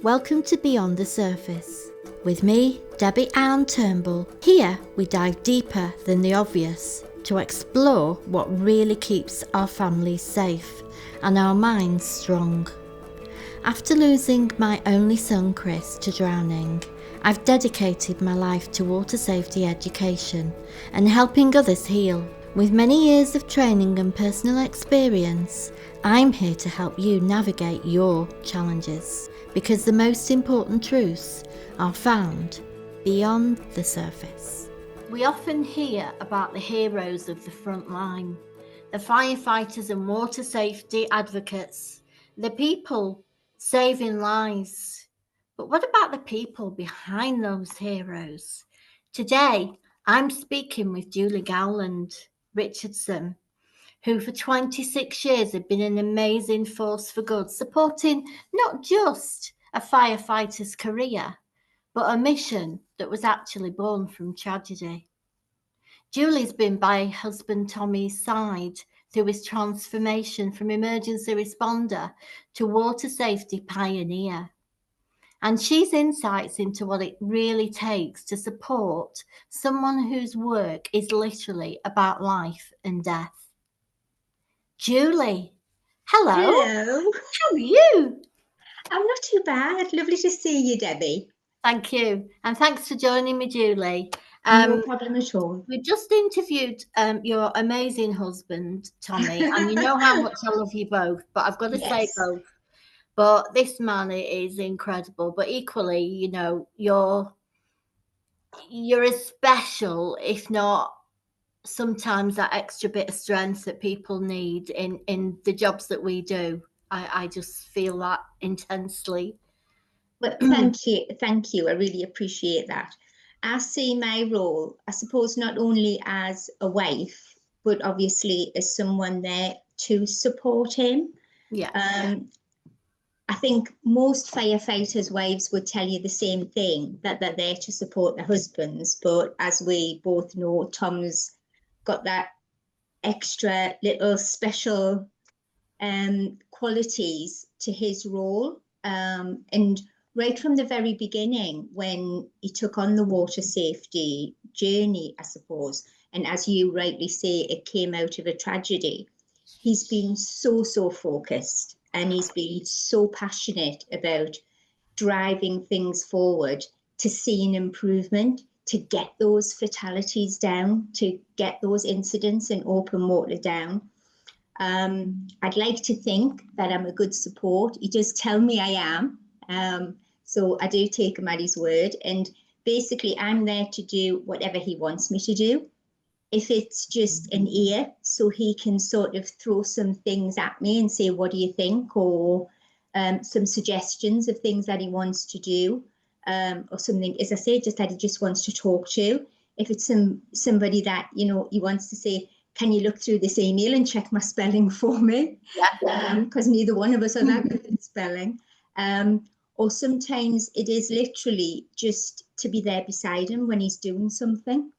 Welcome to Beyond the Surface. With me, Debbie Anne Turnbull. Here we dive deeper than the obvious to explore what really keeps our families safe and our minds strong. After losing my only son Chris to drowning, I've dedicated my life to water safety education and helping others heal. With many years of training and personal experience, I'm here to help you navigate your challenges, because the most important truths are found beyond the surface. We often hear about the heroes of the front line, the firefighters and water safety advocates, the people saving lives. But what about the people behind those heroes? Today, I'm speaking with Julie Gowland Richardson, who for 26 years had been an amazing force for good, supporting not just a firefighter's career, but a mission that was actually born from tragedy. Julie's been by husband Tommy's side through his transformation from emergency responder to water safety pioneer. And she's insights into what it really takes to support someone whose work is literally about life and death. Julie, hello. Hello. How are you? I'm not too bad. Lovely to see you, Debbie. Thank you. And thanks for joining me, Julie. No problem at all. We just interviewed your amazing husband, Tommy, and you know how much I love you both, but I've got to say both. But this man is incredible. But equally, you know, you're as special, if not sometimes that extra bit of strength that people need in the jobs that we do. I just feel that intensely. Well, thank you. I really appreciate that. I see my role, I suppose, not only as a wife, but obviously as someone there to support him. Yeah. I think most firefighters' wives would tell you the same thing, that they're there to support their husbands. But as we both know, Tom's got that extra little special qualities to his role. And right from the very beginning, when he took on the water safety journey, I suppose, and as you rightly say, it came out of a tragedy, he's been so focused, and he's been so passionate about driving things forward to see an improvement, to get those fatalities down, to get those incidents in open water down. I'd like to think that I'm a good support. He does tell me I am. So I do take him at his word. And basically, I'm there to do whatever he wants me to do. If it's just an ear, so he can sort of throw some things at me and say, what do you think? Or some suggestions of things that he wants to do. Or something, as I say, just that he just wants to talk to. If it's somebody that, you know, he wants to say, can you look through this email and check my spelling for me? Because neither one of us are that good at spelling. Or sometimes it is literally just to be there beside him when he's doing something.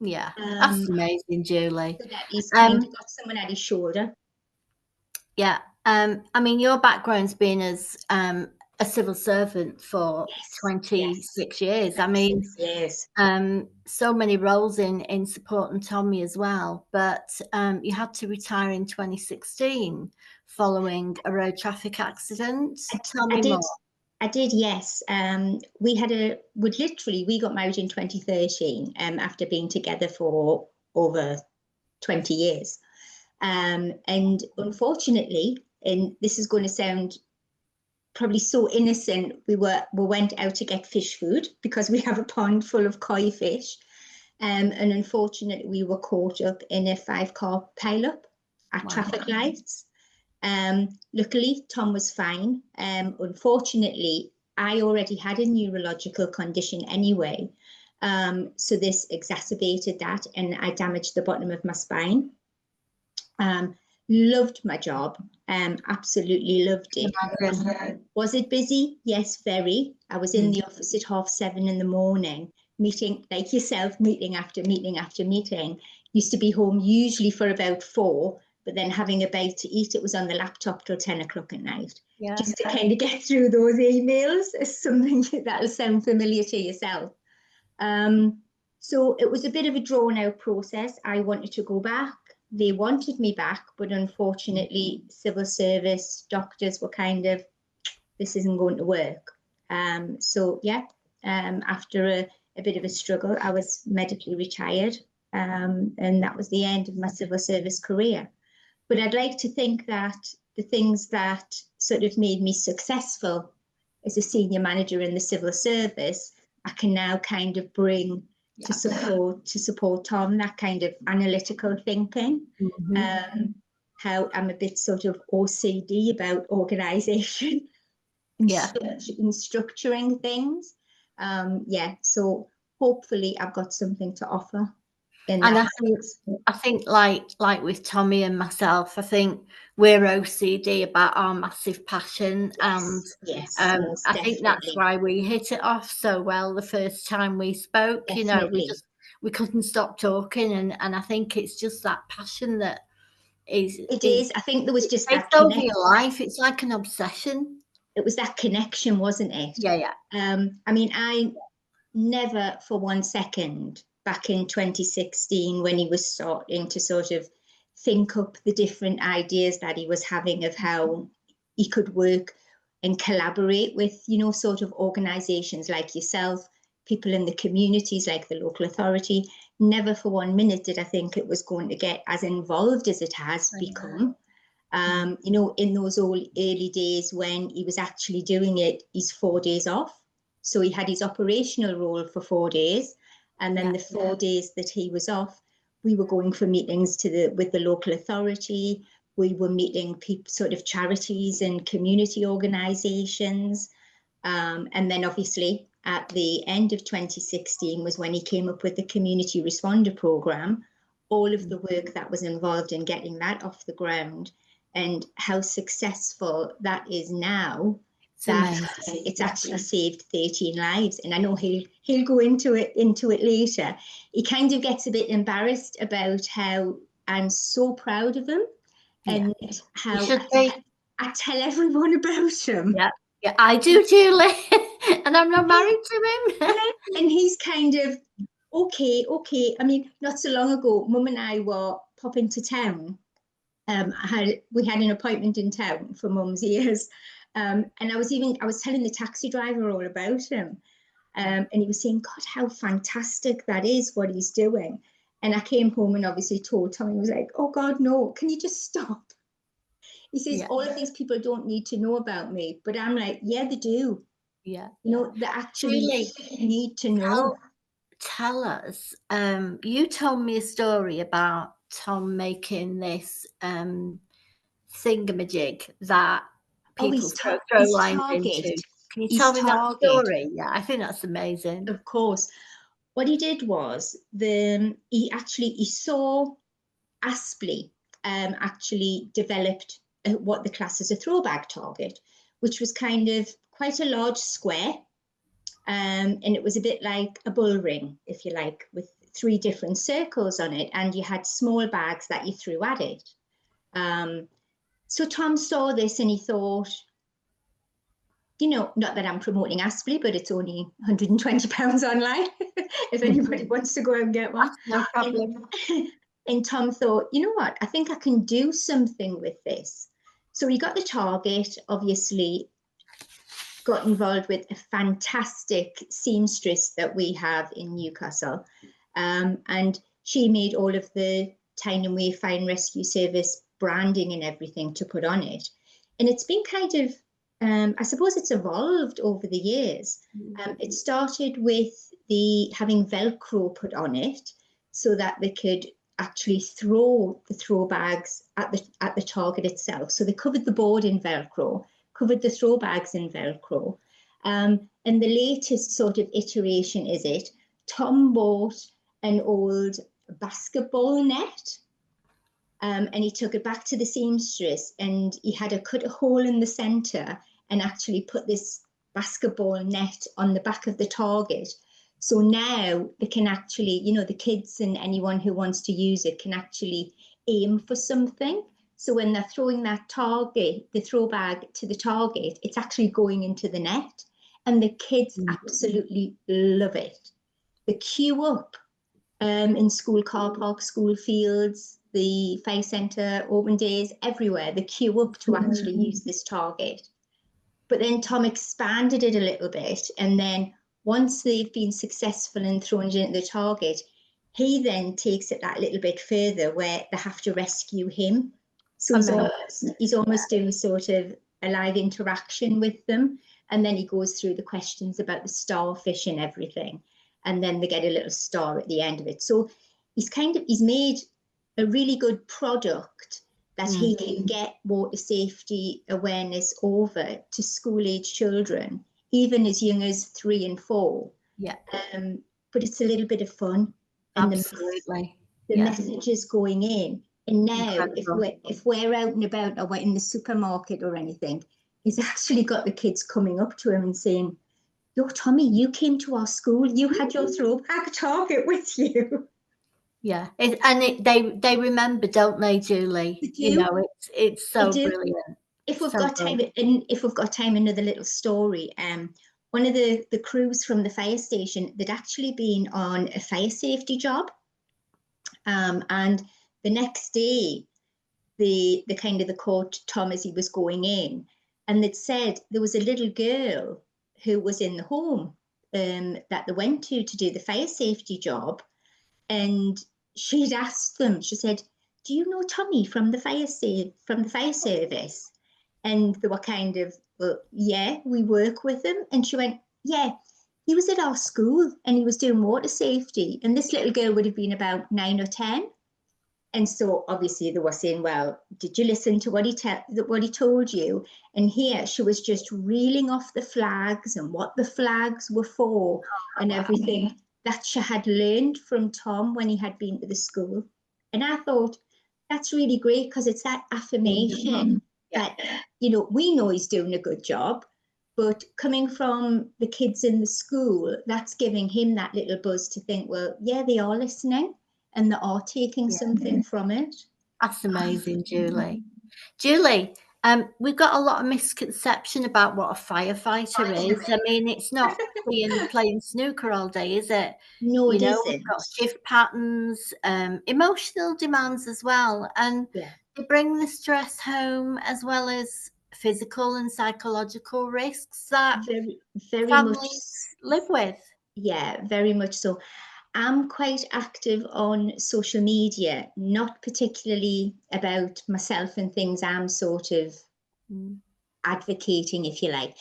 Yeah, that's amazing, Julie. So that he's kind of got someone at his shoulder. Yeah. I mean, your background's been as a civil servant for 26 years. I mean, so many roles in supporting Tommy as well. But you had to retire in 2016 following a road traffic accident. Tell me more. I did, yes. We got married in 2013 after being together for over 20 years. And unfortunately, and this is going to sound probably so innocent, we went out to get fish food because we have a pond full of koi fish. And unfortunately, we were caught up in a 5-car pileup at traffic lights. Luckily, Tom was fine. Unfortunately, I already had a neurological condition anyway. So this exacerbated that, and I damaged the bottom of my spine. Loved my job, absolutely loved it. Was it busy? Yes, very. I was in the office at 7:30 in the morning, meeting like yourself, meeting after meeting after meeting. Used to be home usually for about 4, but then having a bite to eat, it was on the laptop till 10 o'clock at night. Yeah. Just to kind of get through those emails is something that'll sound familiar to yourself. So it was a bit of a drawn out process. I wanted to go back. They wanted me back, but unfortunately, civil service doctors were kind of, this isn't going to work. So yeah, after a bit of a struggle, I was medically retired, and that was the end of my civil service career. But I'd like to think that the things that sort of made me successful as a senior manager in the civil service, I can now kind of bring to support Tom, that kind of analytical thinking. How I'm a bit sort of OCD about organisation and structuring things. So hopefully I've got something to offer. And I think like with Tommy and myself, I think we're OCD about our massive passion, and I think that's why we hit it off so well the first time we spoke. Definitely. You know, we couldn't stop talking, and I think it's just that passion that is. It is. I think there was just that over your life. It's like an obsession. It was that connection, wasn't it? Yeah. I mean, I never for one second back in 2016, when he was starting to sort of think up the different ideas that he was having of how he could work and collaborate with, you know, sort of organizations like yourself, people in the communities like the local authority. Never for 1 minute did I think it was going to get as involved as it has become. You know, in those early days when he was actually doing it, he's 4 days off. So he had his operational role for 4 days. And then the 4 days that he was off, we were going for meetings with the local authority. We were meeting people, sort of charities and community organisations. And then obviously at the end of 2016 was when he came up with the community responder programme, all of the work that was involved in getting that off the ground and how successful that is now. It's actually saved 13 lives, and I know he'll go into it later. He kind of gets a bit embarrassed about how I'm so proud of him, and how I tell everyone about him. Yeah, I do, Julie, and I'm not married to him. And he's kind of okay. I mean, not so long ago, Mum and I were popping to town. We had an appointment in town for Mum's ears. And I was telling the taxi driver all about him. And he was saying, God, how fantastic that is, what he's doing. And I came home and obviously told Tommy, was like, oh God, no, can you just stop? He says, all of these people don't need to know about me. But I'm like, yeah, they do. Yeah. You know, they actually need to know. Tell us, you told me a story about Tom making this thingamajig that people throw lines into. Can you tell me that story? Yeah, I think that's amazing. Of course. What he did was he saw Aspley actually developed what the class as a throwback target, which was kind of quite a large square. And it was a bit like a bull ring, if you like, with 3 different circles on it, and you had small bags that you threw at it. So Tom saw this and he thought, you know, not that I'm promoting Aspley, but it's only £120 online if anybody wants to go and get one. No problem. And Tom thought, you know what, I think I can do something with this. So he got the target, obviously got involved with a fantastic seamstress that we have in Newcastle. And she made all of the Tyne and Wear Fire and Rescue Service branding and everything to put on it. And it's been kind of, I suppose it's evolved over the years. It started with having Velcro put on it so that they could actually throw the throw bags at the target itself. So they covered the board in Velcro, covered the throw bags in Velcro. And the latest sort of iteration is Tom bought an old basketball net, and he took it back to the seamstress, and he had to cut a hole in the center and actually put this basketball net on the back of the target. So now they can actually, you know, the kids and anyone who wants to use it can actually aim for something So when they're throwing that target, the throw bag to the target, it's actually going into the net. And the kids absolutely love it. The queue up in school car parks, school fields, the fire centre, open days, everywhere, the queue up to actually use this target. But then Tom expanded it a little bit. And then once they've been successful in throwing it into the target, he then takes it that little bit further where they have to rescue him. So he's almost doing sort of a live interaction with them. And then he goes through the questions about the starfish and everything. And then they get a little star at the end of it. So he's made a really good product that he can get water safety awareness over to school-age children, even as young as 3 and 4. Yeah. But it's a little bit of fun. And absolutely. The message is going in. And now, if we're out and about or we're in the supermarket or anything, he's actually got the kids coming up to him and saying, "Yo, Tommy, you came to our school. You had your throwback target with you." Yeah, they remember, don't they, Julie? They do. You know, it's so brilliant. If we've got time, and if we've got time, another little story. One of the crews from the fire station, they'd actually been on a fire safety job, and the next day, the caught Tom as he was going in, and they'd said there was a little girl who was in the home that they went to do the fire safety job, and she'd asked them. She said, "Do you know Tommy from the fire service?" And they were kind of, "Well, yeah, we work with him." And she went, "Yeah, he was at our school and he was doing water safety." And this little girl would have been about 9 or 10. And so obviously they were saying, "Well, did you listen to what he told you?" And here she was just reeling off the flags and what the flags were for and everything that she had learned from Tom when he had been to the school. And I thought, that's really great, because it's that affirmation that, we know he's doing a good job, but coming from the kids in the school, that's giving him that little buzz to think, well, yeah, they are listening and they are taking something from it. That's amazing, Julie. Julie, we've got a lot of misconception about what a firefighter is. I mean, it's not playing snooker all day, is it? No, it isn't. We've got shift patterns, emotional demands as well, and they bring the stress home, as well as physical and psychological risks that very families live with. Yeah, very much so. I'm quite active on social media, not particularly about myself and things I'm sort of advocating, if you like.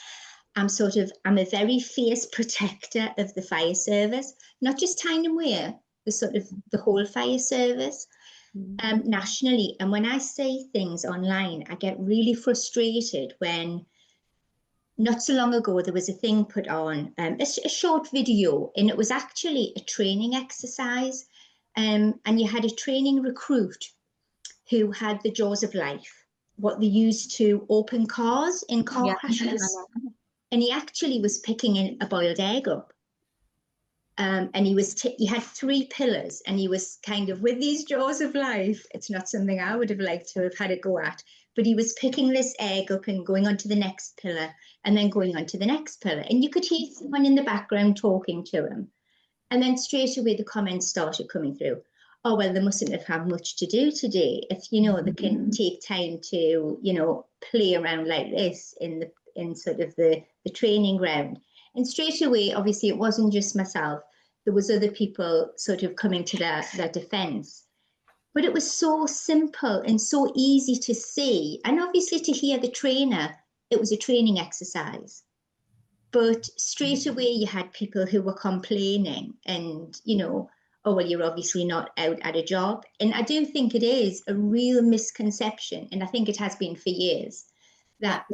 I'm a very fierce protector of the fire service, not just Tyne and Wear, the whole fire service nationally. And when I say things online, I get really frustrated when, not so long ago, there was a thing put on, a short video, and it was actually a training exercise. And you had a training recruit who had the jaws of life, what they used to open cars in car crashes. And he actually was picking a boiled egg up. And he had 3 pillars, and he was kind of with these jaws of life. It's not something I would have liked to have had a go at, but he was picking this egg up and going on to the next pillar and then going on to the next pillar. And you could hear someone in the background talking to him. And then straight away the comments started coming through. "Oh, well, they mustn't have had much to do today. If, they can take time to, play around like this in sort of the training ground." And straight away, obviously, it wasn't just myself. There was other people sort of coming to their defense. But it was so simple and so easy to see. And obviously to hear the trainer, it was a training exercise. But straight away, you had people who were complaining and, "Oh, well, you're obviously not out at a job." And I do think it is a real misconception, and I think it has been for years, that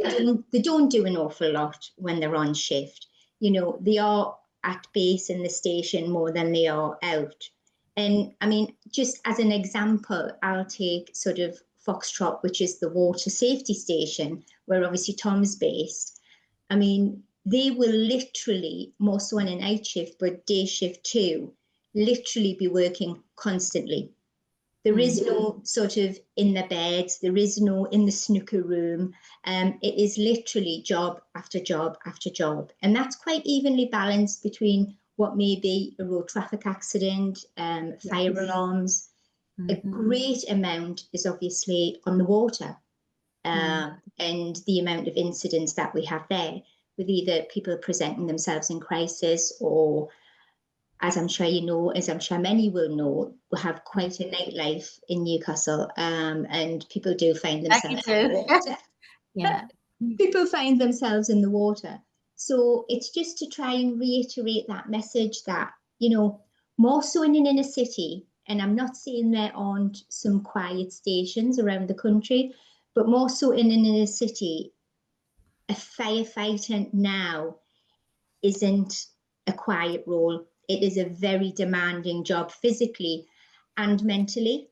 they don't do an awful lot when they're on shift. They are at base in the station more than they are out. And I mean, just as an example, I'll take sort of Foxtrot, which is the water safety station, where obviously Tom's based. I mean, they will literally, more so on a night shift, but day shift too, literally be working constantly. There is no sort of in the beds, there is no in the snooker room. It is literally job after job after job. And that's quite evenly balanced between what may be a road traffic accident, fire alarms. A great amount is obviously on the water, and the amount of incidents that we have there, with either people presenting themselves in crisis, or, as I'm sure you know, as I'm sure many will know, we have quite a nightlife in Newcastle, and people do find themselves in the water. Yeah. People find themselves in the water. So it's just to try and reiterate that message that, you know, more so in an inner city, and I'm not saying there aren't some quiet stations around the country, but more so in an inner city, a firefighter now isn't a quiet role. It is a very demanding job physically and mentally,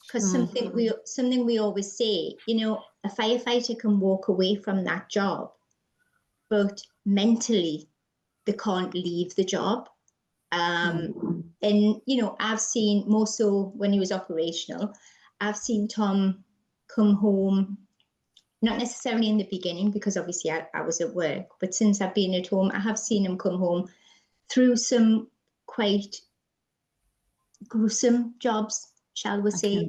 because something we always say, you know, a firefighter can walk away from that job, but mentally they can't leave the job. And, you know, I've seen, more so when he was operational, I've seen Tom come home, not necessarily in the beginning, because obviously I was at work, but since I've been at home, I have seen him come home through some quite gruesome jobs, shall we say,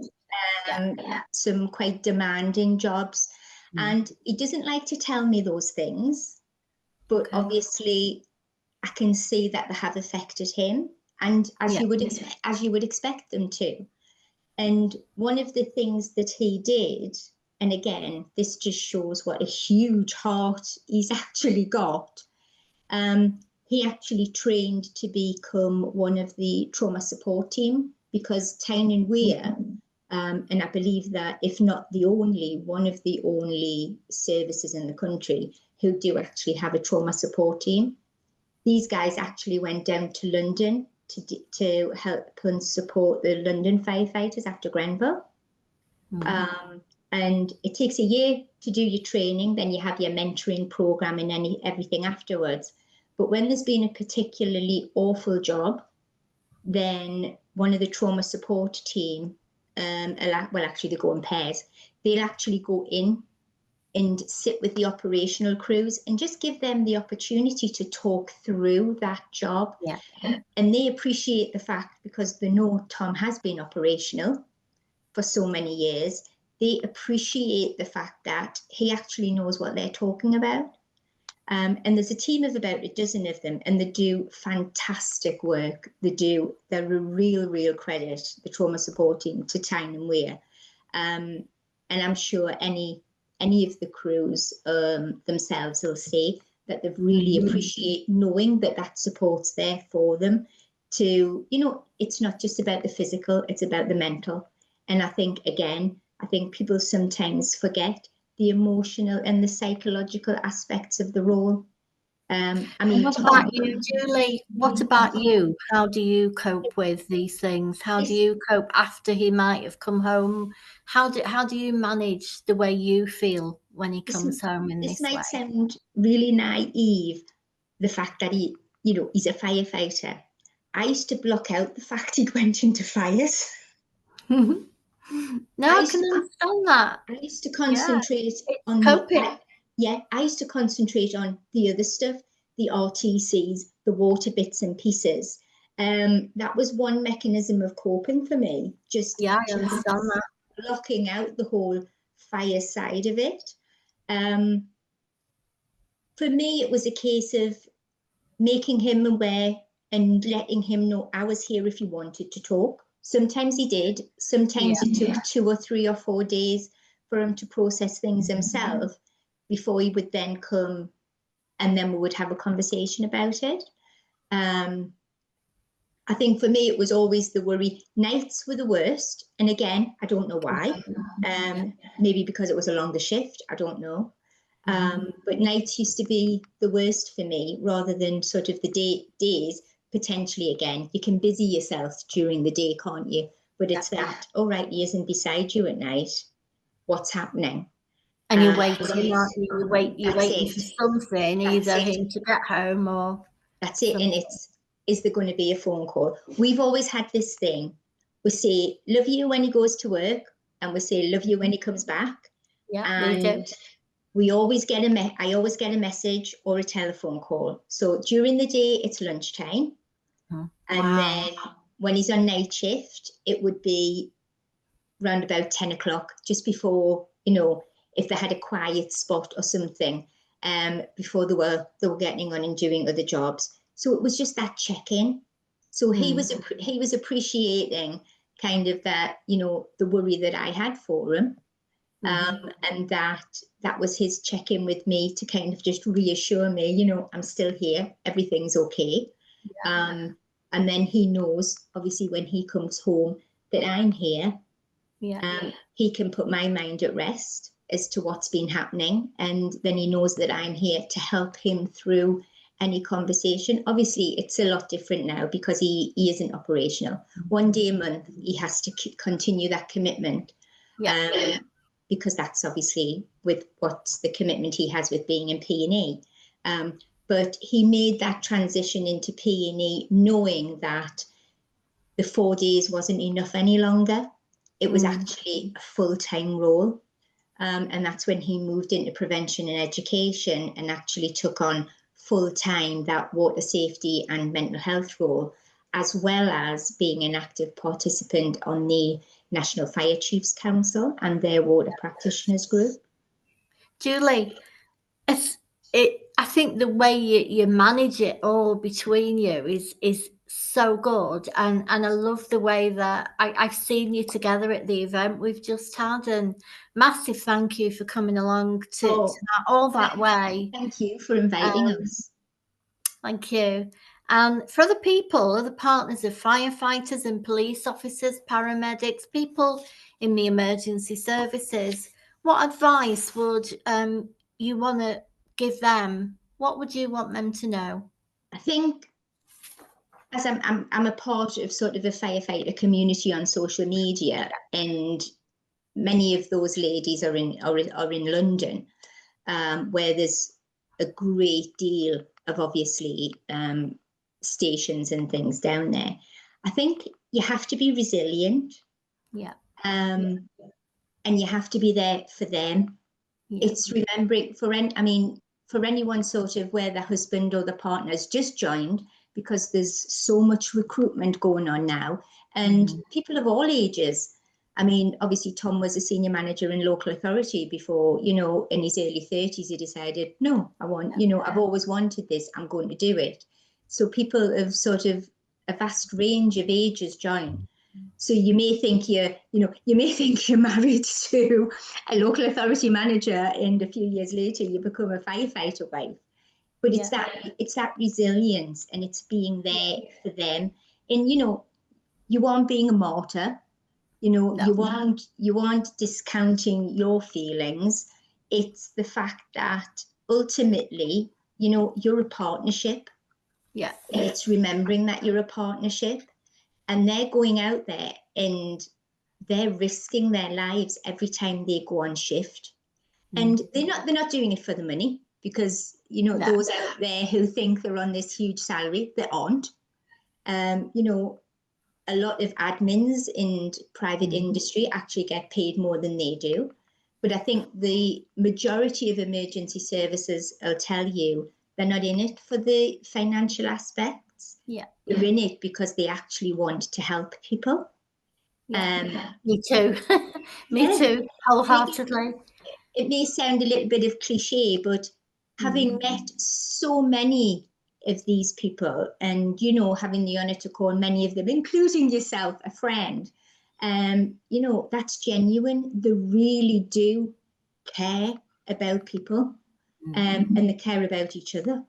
some quite demanding jobs. And he doesn't like to tell me those things, but obviously I can see that they have affected him, and as you would expect them to. And one of the things that he did, and again, this just shows what a huge heart he's actually got. He actually trained to become one of the trauma support team, because Tyne and Weir, and I believe that if not the only, one of the only services in the country who do actually have a trauma support team. These guys actually went down to London to help and support the London firefighters after Grenville. And it takes a year to do your training, then you have your mentoring program and everything afterwards. But when there's been a particularly awful job, then one of the trauma support team, well, actually they go in pairs, they'll actually go in and sit with the operational crews and just give them the opportunity to talk through that job. And they appreciate the fact, because they know Tom has been operational for so many years, they appreciate the fact that he actually knows what they're talking about. And there's a team of about a dozen of them, and they do fantastic work. They're a real credit, the trauma support team, to Tyne and Weir. And I'm sure any of the crews themselves will say that they really appreciate knowing that that support's there for them to, you know, it's not just about the physical, it's about the mental. And I think people sometimes forget the emotional and the psychological aspects of the role. I mean, what about you, Julie? What about you? How do you cope with these things? How do you cope after he might have come home? How do you manage the way you feel when he comes home in this way? This might sound really naive, the fact that he's a firefighter. I used to block out the fact he went into fires. No, I can understand that. I used to concentrate on coping. I used to concentrate on the other stuff, the RTCs, the water bits and pieces. That was one mechanism of coping for me. I understand that. Blocking out the whole fire side of it. For me, it was a case of making him aware and letting him know I was here if he wanted to talk. Sometimes he did. Sometimes it took 2 or 3 or 4 days for him to process things himself before he would then come, and then we would have a conversation about it. I think for me, it was always the worry. Nights were the worst. And again, I don't know why. Maybe because it was a longer shift. I don't know. But nights used to be the worst for me, rather than sort of the days. Potentially, again, you can busy yourself during the day, can't you? But it's that, all right, he isn't beside you at night. What's happening? And you're waiting, aren't you? You're waiting for something, either him to get home or... That's it. And is there going to be a phone call? We've always had this thing. we say love you when he goes to work, and we say love you when he comes back. Yeah, and me too. we always get I always get a message or a telephone call. So during the day, it's lunchtime. And then when he's on night shift, it would be around about 10 o'clock, just before, if they had a quiet spot or something, before they were getting on and doing other jobs. So it was just that check-in. So he was appreciating kind of that, the worry that I had for him. And that was his check-in with me to kind of just reassure me, I'm still here, everything's okay. Yeah. And then he knows, obviously, when he comes home that I'm here. Yeah. He can put my mind at rest as to what's been happening, and then he knows that I'm here to help him through any conversation. Obviously, it's a lot different now because he isn't operational. One day a month, he has to continue that commitment. Yeah. Because that's obviously with what's the commitment he has with being in P&E. But he made that transition into P&E knowing that the 4 days wasn't enough any longer. It was actually a full-time role. And that's when he moved into prevention and education and actually took on full-time that water safety and mental health role, as well as being an active participant on the National Fire Chiefs Council and their water practitioners group. Julie, I think the way you manage it all between you is so good, and I love the way that I've seen you together at the event we've just had, and massive thank you for coming along to all that way. Thank you for inviting us. Thank you. And for other people, other partners of firefighters and police officers, paramedics, people in the emergency services, what advice would you want to give them? What would you want them to know? I think, as I'm a part of sort of a firefighter community on social media, and many of those ladies are in London, where there's a great deal of obviously stations and things down there. I think you have to be resilient. Yeah. And you have to be there for them. Yeah. It's remembering for anyone sort of where the husband or the partner's just joined, because there's so much recruitment going on now, and people of all ages. Obviously Tom was a senior manager in local authority before, in his early 30s, he decided, no, I've always wanted this, I'm going to do it. So people of sort of a vast range of ages join. So you may think you're married to a local authority manager, and a few years later you become a firefighter wife. But it's that resilience, and it's being there for them. And you aren't being a martyr. No. you aren't discounting your feelings. It's the fact that ultimately, you're a partnership. Yeah. And it's remembering that you're a partnership, and they're going out there and they're risking their lives every time they go on shift. And they're not doing it for the money, because those out there who think they're on this huge salary, they aren't. A lot of admins in private industry actually get paid more than they do. But I think the majority of emergency services will tell you they're not in it for the financial aspects. Yeah. They're in it because they actually want to help people. Me too. Me too, wholeheartedly. It may sound a little bit of cliche, but having met so many of these people, and having the honor to call many of them, including yourself, a friend, that's genuine. They really do care about people, and they care about each other.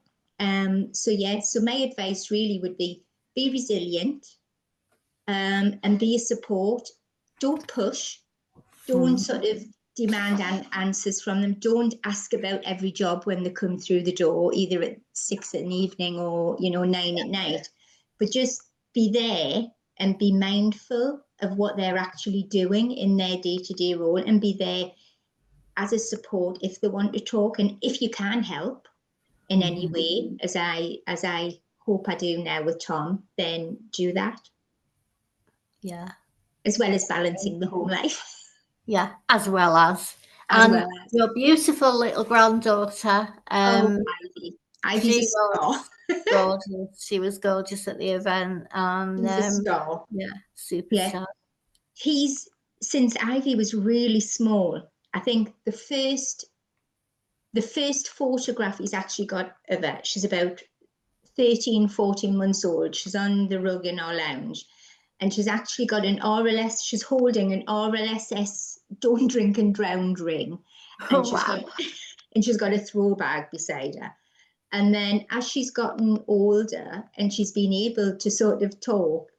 So my advice really would be resilient, and be a support. Don't push. Don't sort of demand answers from them. Don't ask about every job when they come through the door, either at 6 in the evening or 9 at night. But just be there and be mindful of what they're actually doing in their day-to-day role, and be there as a support if they want to talk. And if you can help in any way, as I hope I do now with Tom, then do that. Yeah. as well as balancing the home life. Yeah, as well as. As And well as. your beautiful little granddaughter, Ivy. Ivy's a she star. was gorgeous. She was gorgeous at the event, and He's a star. yeah, Yeah. superstar. Since Ivy was really small, I think the first photograph he's actually got of her, she's about 13, 14 months old. She's on the rug in our lounge, and she's actually got an RLS, she's holding an RLSS Don't Drink and Drown ring. And she's got a throw bag beside her. And then as she's gotten older and she's been able to sort of talk,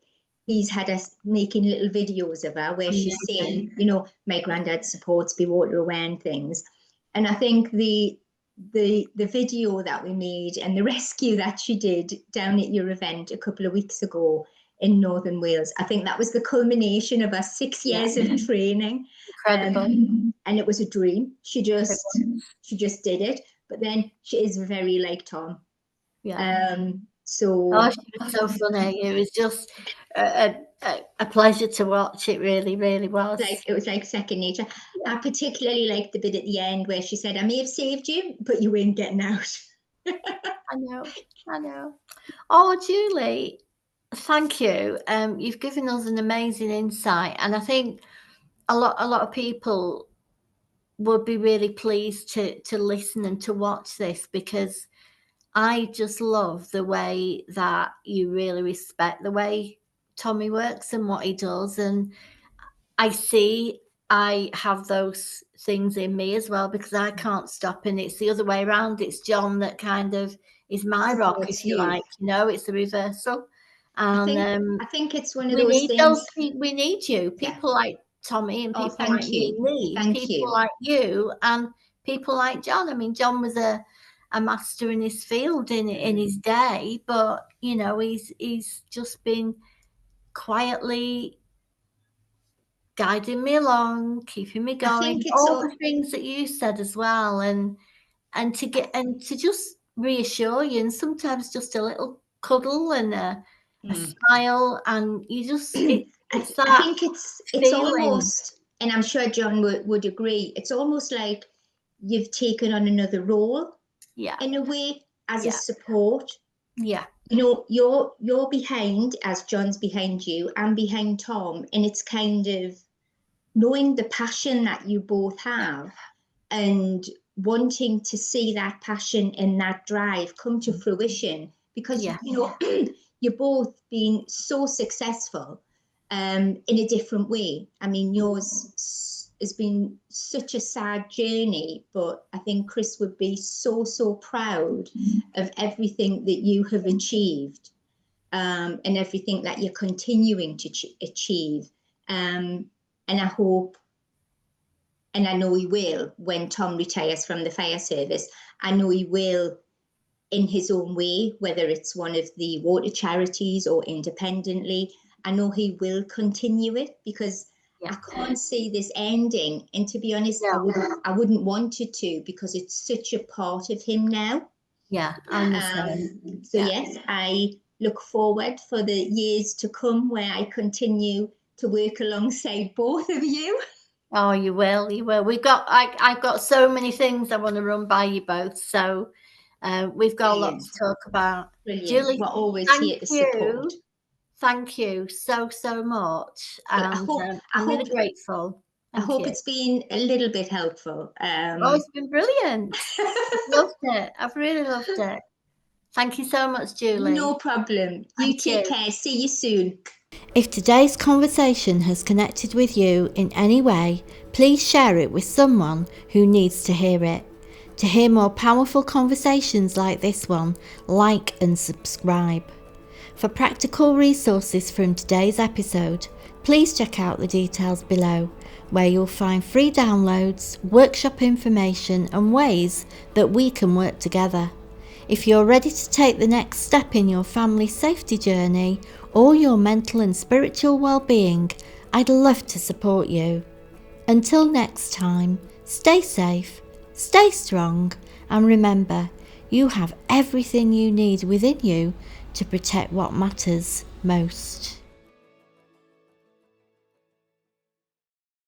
he's had us making little videos of her where she's saying, my granddad supports me, water away and things. And I think the video that we made and the rescue that she did down at your event a couple of weeks ago in Northern Wales, I think that was the culmination of her 6 years of training. Incredible. And it was a dream. She just did it. But then she is very like Tom. Yeah. So she was so funny. It was just a pleasure to watch. It really, really was. It was like second nature. Yeah. I particularly liked the bit at the end where she said, I may have saved you, but you ain't getting out. I know. Oh, Julie, thank you. You've given us an amazing insight, and I think a lot of people would be really pleased to listen and to watch this, because I just love the way that you really respect the way Tommy works and what he does. And I have those things in me as well, because I can't stop. And it's the other way around. It's John that kind of is my rock, if you like. It's the reversal. And I think it's one of those things. We need you. People like Tommy and people like you. me, people like you, and people like John. I mean, John was a master in his field in his day, but he's just been quietly guiding me along, keeping me going. All the things that you said as well, and to just reassure you, and sometimes just a little cuddle and a smile, and you just it's that I think it's almost, and I'm sure John would agree, it's almost like you've taken on another role. Yeah. In a way, as a support. Yeah. You're behind, as John's behind you, and behind Tom, and it's kind of knowing the passion that you both have and wanting to see that passion and that drive come to fruition, because you're both been so successful in a different way. I mean, yours has been such a sad journey, but I think Chris would be so proud of everything that you have achieved, and everything that you're continuing to achieve. And I hope, and I know he will, when Tom retires from the fire service, I know he will, in his own way, whether it's one of the water charities or independently, I know he will continue it, because I can't see this ending. And to be honest, I wouldn't want it to, because it's such a part of him now. Yeah, I understand. So yes, I look forward for the years to come where I continue to work alongside both of you. Oh, you will. I've got so many things I want to run by you both. So we've got a lot to talk about. Brilliant. Julie, we're always here to support. Thank you so much. And I'm really grateful. I hope it's been a little bit helpful. It's been brilliant. Loved it. I've really loved it. Thank you so much, Julie. No problem. You take care. See you soon. If today's conversation has connected with you in any way, please share it with someone who needs to hear it. To hear more powerful conversations like this one, like and subscribe. For practical resources from today's episode, please check out the details below, where you'll find free downloads, workshop information and ways that we can work together. If you're ready to take the next step in your family safety journey or your mental and spiritual well-being, I'd love to support you. Until next time, stay safe, stay strong, and remember, you have everything you need within you to protect what matters most.